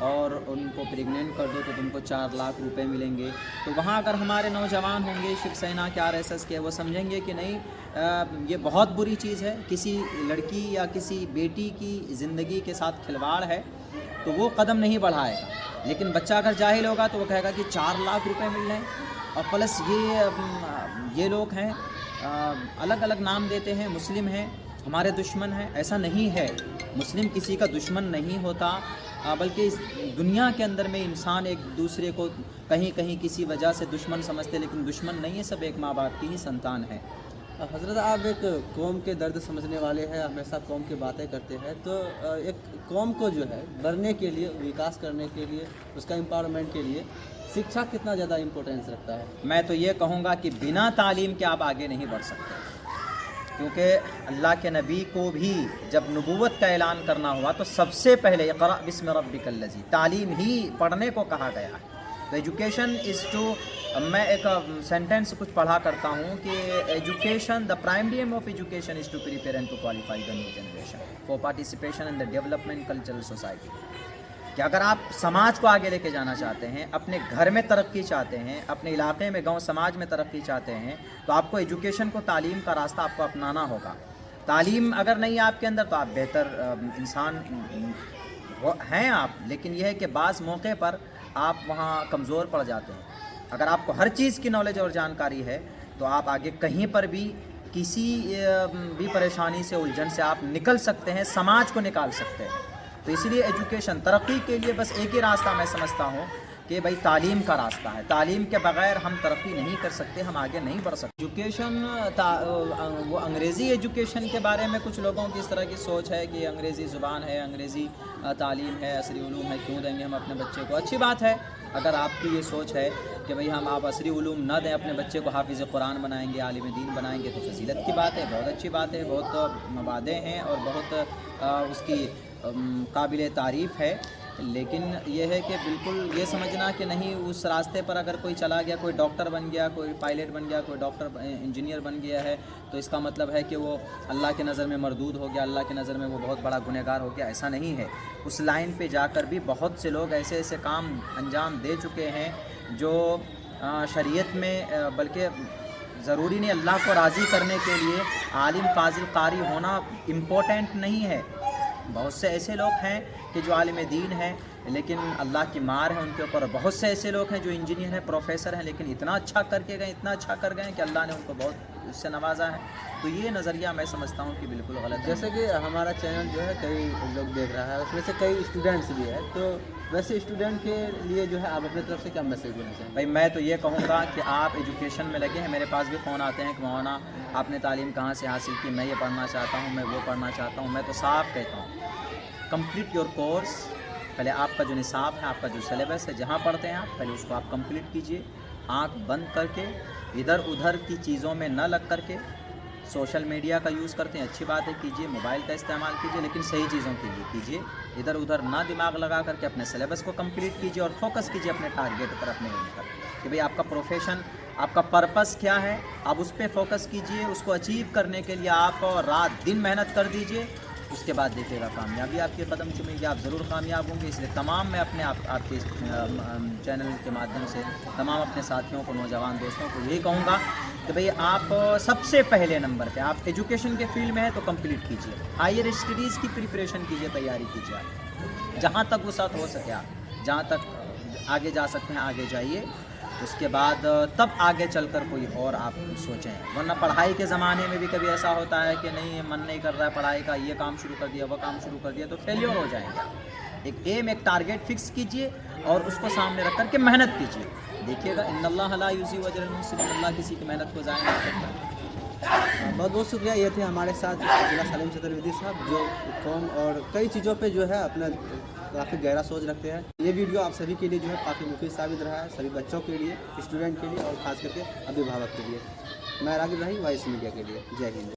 اور ان کو پریگننٹ کر دو تو تم کو 4 لاکھ روپے ملیں گے. تو وہاں اگر ہمارے نوجوان ہوں گے شیو سینا کے RSS کے, وہ سمجھیں گے کہ نہیں یہ بہت بری چیز ہے, کسی لڑکی یا کسی بیٹی کی زندگی کے ساتھ کھلواڑ ہے, تو وہ قدم نہیں بڑھائے گا. لیکن بچہ اگر جاہل ہوگا تو وہ کہے گا کہ 4 لاکھ روپے مل رہے ہیں, اور پلس یہ لوگ ہیں الگ الگ نام دیتے ہیں, مسلم ہیں ہمارے دشمن ہیں. ایسا نہیں ہے, مسلم کسی کا دشمن نہیں ہوتا, بلکہ اس دنیا کے اندر میں انسان ایک دوسرے کو کہیں کہیں کسی وجہ سے دشمن سمجھتے, لیکن دشمن نہیں ہے, سب ایک ماں باپ کی ہی سنتان ہے. حضرت آپ ایک قوم کے درد سمجھنے والے ہیں, ہمیشہ قوم کی باتیں کرتے ہیں, تو ایک قوم کو جو ہے بڑھنے کے لیے, وکاس کرنے کے لیے, اس کا امپاورمنٹ کے لیے شکشا کتنا زیادہ امپورٹینس رکھتا ہے؟ میں تو یہ کہوں گا کہ بنا تعلیم کے آپ آگے نہیں بڑھ سکتے, کیونکہ اللہ کے نبی کو بھی جب نبوت کا اعلان کرنا ہوا تو سب سے پہلے اقرأ بسم ربک الذی, تعلیم ہی پڑھنے کو کہا گیا ہے. تو ایجوکیشن از ٹو, میں ایک سینٹینس کچھ پڑھا کرتا ہوں کہ education, the primary aim of education is to prepare and to qualify the new generation for participation in the development cultural society. کہ اگر آپ سماج کو آگے لے کے جانا چاہتے ہیں, اپنے گھر میں ترقی چاہتے ہیں, اپنے علاقے میں گاؤں سماج میں ترقی چاہتے ہیں, تو آپ کو ایجوکیشن کو, تعلیم کا راستہ آپ کو اپنانا ہوگا. تعلیم اگر نہیں ہے آپ کے اندر تو آپ بہتر انسان ہیں آپ, لیکن یہ ہے کہ بعض موقع پر آپ وہاں کمزور پڑ جاتے ہیں. اگر آپ کو ہر چیز کی نالج اور جانکاری ہے تو آپ آگے کہیں پر بھی کسی بھی پریشانی سے, الجھن سے آپ نکل سکتے ہیں, سماج کو نکال سکتے ہیں. تو اس لیے ایجوکیشن ترقی کے لیے بس ایک ہی راستہ میں سمجھتا ہوں کہ بھائی تعلیم کا راستہ ہے. تعلیم کے بغیر ہم ترقی نہیں کر سکتے, ہم آگے نہیں بڑھ سکتے. ایجوکیشن وہ انگریزی ایجوکیشن کے بارے میں کچھ لوگوں کی اس طرح کی سوچ ہے کہ انگریزی زبان ہے, انگریزی تعلیم ہے, عصری علوم ہے, کیوں دیں گے ہم اپنے بچے کو. اچھی بات ہے اگر آپ کی یہ سوچ ہے کہ بھئی آپ عصری علوم نہ دیں, اپنے بچے کو حافظ قرآن بنائیں گے, عالم دین بنائیں گے, تو فضیلت کی بات ہے, بہت اچھی بات ہے, بہت مبادئ ہیں اور بہت اس کی قابل تعریف ہے. لیکن یہ ہے کہ بالکل یہ سمجھنا کہ نہیں, اس راستے پر اگر کوئی چلا گیا, کوئی ڈاکٹر بن گیا, کوئی پائلٹ بن گیا, کوئی ڈاکٹر انجینئر بن گیا ہے, تو اس کا مطلب ہے کہ وہ اللہ کی نظر میں مردود ہو گیا, اللہ کی نظر میں وہ بہت بڑا گنہگار ہو گیا. ایسا نہیں ہے. اس لائن پہ جا کر بھی بہت سے لوگ ایسے ایسے کام انجام دے چکے ہیں جو شریعت میں, بلکہ ضروری نہیں, اللہ کو راضی کرنے کے لیے عالم فاضل قاری ہونا امپورٹنٹ نہیں ہے. بہت سے ایسے لوگ ہیں کہ جو عالم دین ہیں لیکن اللہ کی مار ہے ان کے اوپر. بہت سے ایسے لوگ ہیں جو انجینئر ہیں, پروفیسر ہیں, لیکن اتنا اچھا کر کے گئے, اتنا اچھا کر گئے کہ اللہ نے ان کو بہت اس سے نوازا ہے. تو یہ نظریہ میں سمجھتا ہوں کہ بالکل غلط ہے. جیسے کہ ہمارا چینل جو ہے کئی لوگ دیکھ رہا ہے, اس میں سے کئی اسٹوڈنٹس بھی ہیں, تو ویسے اسٹوڈنٹ کے لیے جو ہے آپ اپنے طرف سے کیا میسیج دینا چاہیں؟ بھائی میں تو یہ کہوں گا کہ آپ ایجوکیشن میں لگے ہیں. میرے پاس بھی فون آتے ہیں کہ مولانا آپ نے تعلیم کہاں سے حاصل کی, میں یہ پڑھنا چاہتا ہوں, میں وہ پڑھنا چاہتا ہوں. میں تو صاف کہتا ہوں کمپلیٹ یور کورس. پہلے آپ کا جو نصاب ہے, آپ کا جو سلیبس ہے, جہاں پڑھتے ہیں آپ, پہلے اس کو آپ کمپلیٹ کیجئے, آنکھ بند کر کے, ادھر ادھر کی چیزوں میں نہ لگ کر کے. سوشل میڈیا کا یوز کرتے ہیں, اچھی بات ہے کیجئے, موبائل کا استعمال کیجئے, لیکن صحیح چیزوں کے لیے کیجئے. ادھر ادھر نہ دماغ لگا کر کے اپنے سلیبس کو کمپلیٹ کیجئے اور فوکس کیجئے اپنے ٹارگیٹ پر, اپنے ایم پر, کہ بھئی آپ کا پروفیشن, آپ کا پرپس کیا ہے, آپ اس پہ فوکس کیجئے. اس کو اچیو کرنے کے لیے آپ رات دن محنت کر دیجئے. اس کے بعد دیکھیے گا کامیابی آپ کے قدم چومے گی, آپ ضرور کامیاب ہوں گے. اس لیے تمام میں اپنے آپ کے چینل کے مادھیم سے تمام اپنے ساتھیوں کو, نوجوان دوستوں کو یہی کہوں گا کہ بھئی آپ سب سے پہلے نمبر پہ آپ ایجوکیشن کے فیلڈ میں ہیں تو کمپلیٹ کیجئے. ہائر اسٹڈیز کی پریپریشن کیجئے, تیاری کیجئے. جہاں تک وسعت ہو سکے آپ جہاں تک آگے جا سکتے ہیں آگے جائیے. اس کے بعد تب آگے چل کر کوئی اور آپ سوچیں. ورنہ پڑھائی کے زمانے میں بھی کبھی ایسا ہوتا ہے کہ نہیں من نہیں کر رہا ہے پڑھائی کا, یہ کام شروع کر دیا, وہ کام شروع کر دیا, تو فیلیور ہو جائیں گے. ایک ایم, ایک ٹارگیٹ فکس کیجئے اور اس کو سامنے رکھ کر کے محنت کیجئے. دیکھیے گا ان اللہ لا یضیع اجر المحسنین, اللہ کسی کی محنت کو ضائع نہیں کرتا. بہت بہت شکریہ. یہ تھے ہمارے ساتھ ضلع سلیم چترویدی صاحب, جو قوم اور کئی چیزوں پہ جو ہے اپنا کافی گہرا سوچ رکھتے ہیں. یہ ویڈیو آپ سبھی کے لیے جو ہے کافی مفید ثابت رہا ہے, سبھی بچوں کے لیے, اسٹوڈنٹ کے لیے اور خاص کر کے ابھیبھاوک کے لیے. میں راغب راہی, وائس میڈیا کے لیے. جے ہند.